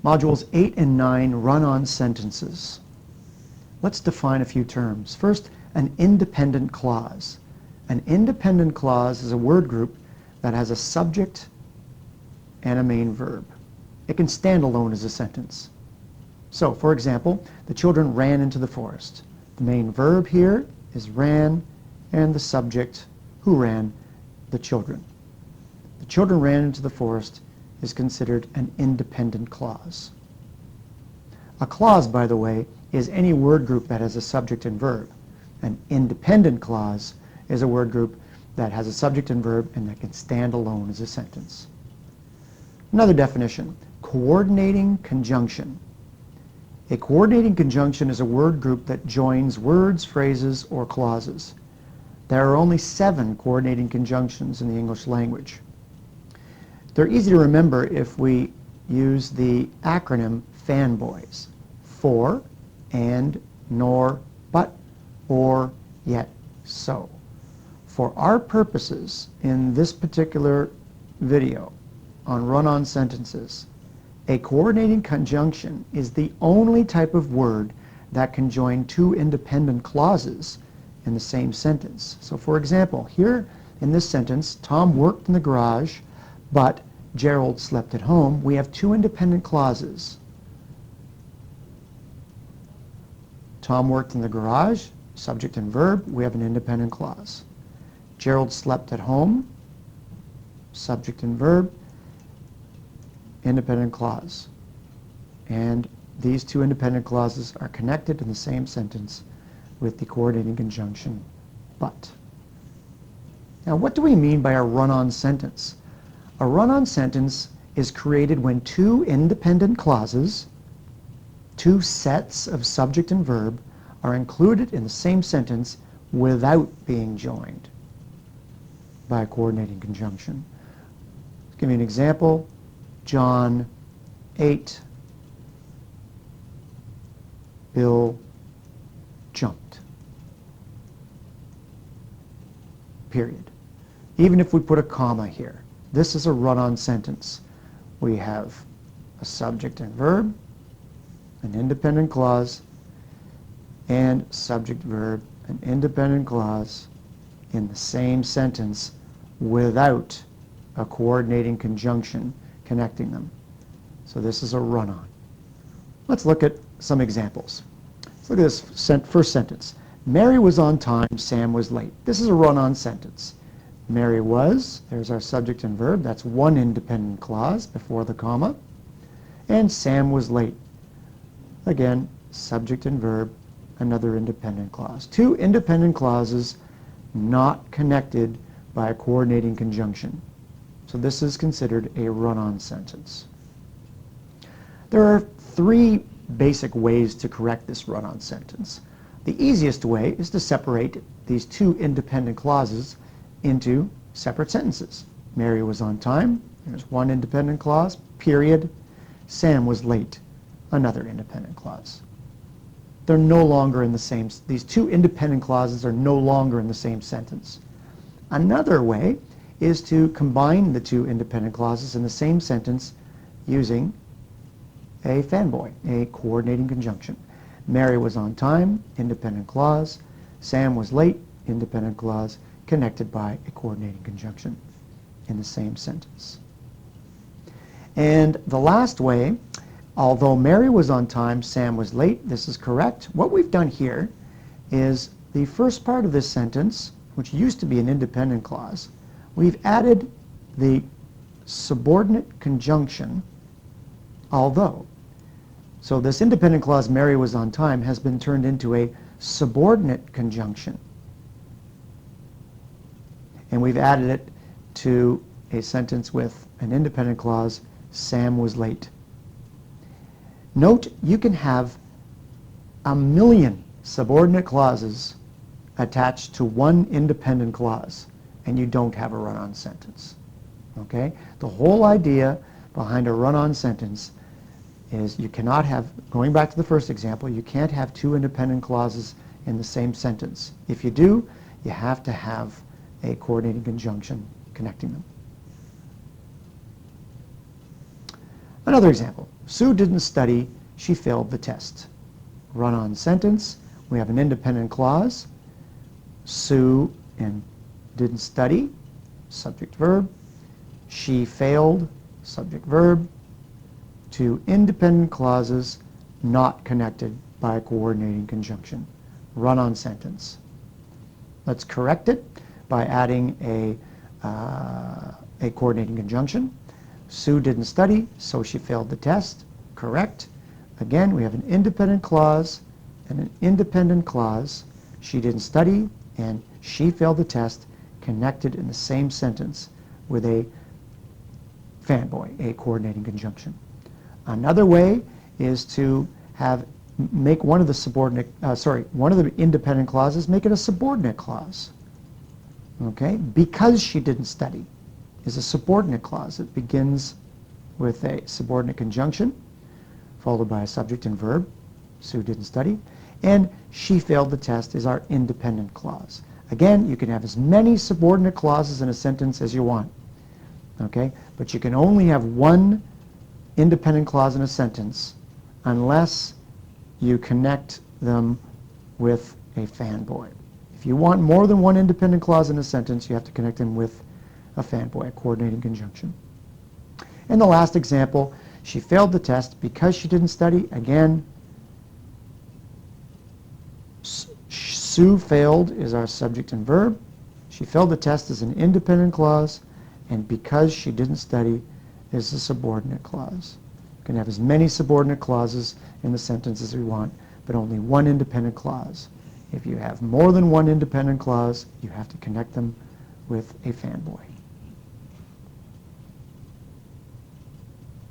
Modules 8 and 9 run-on sentences. Let's define a few terms. First, an independent clause. An independent clause is a word group that has a subject and a main verb. It can stand alone as a sentence. So, for example, the children ran into the forest. The main verb here is ran, and the subject, who ran, the children. The children ran into the forest is considered an independent clause. A clause, by the way, is any word group that has a subject and verb. An independent clause is a word group that has a subject and verb and that can stand alone as a sentence. Another definition, coordinating conjunction. A coordinating conjunction is a word group that joins words, phrases, or clauses. There are only 7 coordinating conjunctions in the English language. They're easy to remember if we use the acronym FANBOYS. For, and, nor, but, or, yet, so. For our purposes in this particular video on run-on sentences, a coordinating conjunction is the only type of word that can join 2 independent clauses in the same sentence. So for example, here in this sentence, Tom worked in the garage, but Gerald slept at home. We have 2 independent clauses. Tom worked in the garage, subject and verb, we have an independent clause. Gerald slept at home, subject and verb, independent clause. And these 2 independent clauses are connected in the same sentence with the coordinating conjunction but. Now, what do we mean by a run-on sentence? A run-on sentence is created when 2 independent clauses, 2 sets of subject and verb, are included in the same sentence without being joined by a coordinating conjunction. Let's give you an example. John ate, Bill jumped. Period. Even if we put a comma here, this is a run-on sentence. We have a subject and verb, an independent clause, and subject verb, an independent clause in the same sentence without a coordinating conjunction connecting them. So this is a run-on. Let's look at some examples. Let's look at this first sentence. Mary was on time, Sam was late. This is a run-on sentence. Mary was, there's our subject and verb, that's 1 independent clause before the comma. And Sam was late. Again, subject and verb, another independent clause. 2 independent clauses not connected by a coordinating conjunction. So this is considered a run-on sentence. There are 3 basic ways to correct this run-on sentence. The easiest way is to separate these 2 independent clauses into separate sentences. Mary was on time, there's 1 independent clause, period. Sam was late, another independent clause. They're no longer in the same, these 2 independent clauses are no longer in the same sentence. Another way is to combine the 2 independent clauses in the same sentence using a fanboy, a coordinating conjunction. Mary was on time, independent clause. Sam was late, independent clause, connected by a coordinating conjunction in the same sentence. And the last way, although Mary was on time, Sam was late, this is correct. What we've done here is the first part of this sentence, which used to be an independent clause, we've added the subordinate conjunction, although. So this independent clause, Mary was on time, has been turned into a subordinate conjunction. And we've added it to a sentence with an independent clause, Sam was late. Note, you can have 1,000,000 subordinate clauses attached to 1 independent clause, and you don't have a run-on sentence. Okay? The whole idea behind a run-on sentence is you cannot have, going back to the first example, you can't have 2 independent clauses in the same sentence. If you do, you have to have a coordinating conjunction connecting them. Another example. Sue didn't study, she failed the test. Run-on sentence, we have an independent clause. Sue and didn't study, subject verb. She failed, subject verb. Two independent clauses not connected by a coordinating conjunction. Run-on sentence. Let's correct it by adding a coordinating conjunction. Sue didn't study, so she failed the test. Correct. Again, we have an independent clause and an independent clause. She didn't study and she failed the test, connected in the same sentence with a fanboy, a coordinating conjunction. Another way is to make one of the independent clauses, make it a subordinate clause. Okay? Because she didn't study is a subordinate clause. It begins with a subordinate conjunction, followed by a subject and verb. Sue didn't study. And she failed the test is our independent clause. Again, you can have as many subordinate clauses in a sentence as you want. Okay? But you can only have one independent clause in a sentence unless you connect them with a fanboy. If you want more than one independent clause in a sentence, you have to connect them with a fanboy, a coordinating conjunction. In the last example, she failed the test because she didn't study. Again, Sue failed is our subject and verb. She failed the test is an independent clause, and because she didn't study is a subordinate clause. You can have as many subordinate clauses in the sentence as we want, but only one independent clause. If you have more than one independent clause, you have to connect them with a fanboy.